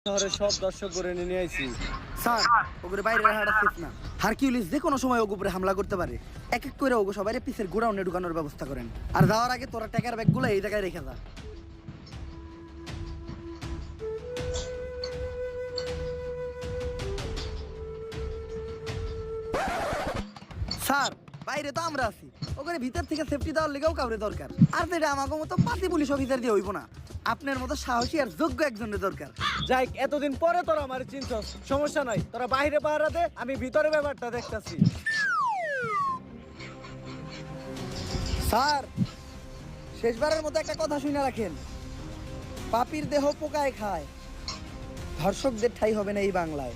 শহরে সব দর্শক করে নিয়ে আইছি। স্যার ওগুলো বাইরে রাখাটা সেফ না। হারকিউলিস যে কোনো সময় ওগুলো উপরে হামলা করতে পারে। এক এক করে ওগো সবাই পিসের গোডাউনে ঢুকানোর ব্যবস্থা করেন। আর যাওয়ার আগে তোরা টাকার ব্যাগগুলো এই জায়গায় রেখে যা। স্যার বাইরে তো আমরা আছি, ওখানে ভিতর থেকে সেফটি দেওয়ার লেগেও কাউরে দরকার। আর যেটা আমাকে মতো পাতি পুলিশ অফিসার দিয়ে হইব না, আপনার মতো সাহসী আর যোগ্য একজনের দরকার। যাই এতদিন পরে তোরা আমার চিনছস, সমস্যা নাই, তোরা বাইরে পাহারা দে, আমি ভিতরে ব্যাপারটা দেখতাছি। স্যার শেষবারের মতো একটা কথা শুনে রাখেন, পাপির দেহ পোকায় খায়, ধর্ষকদের ঠাঁই হবে না এই বাংলায়।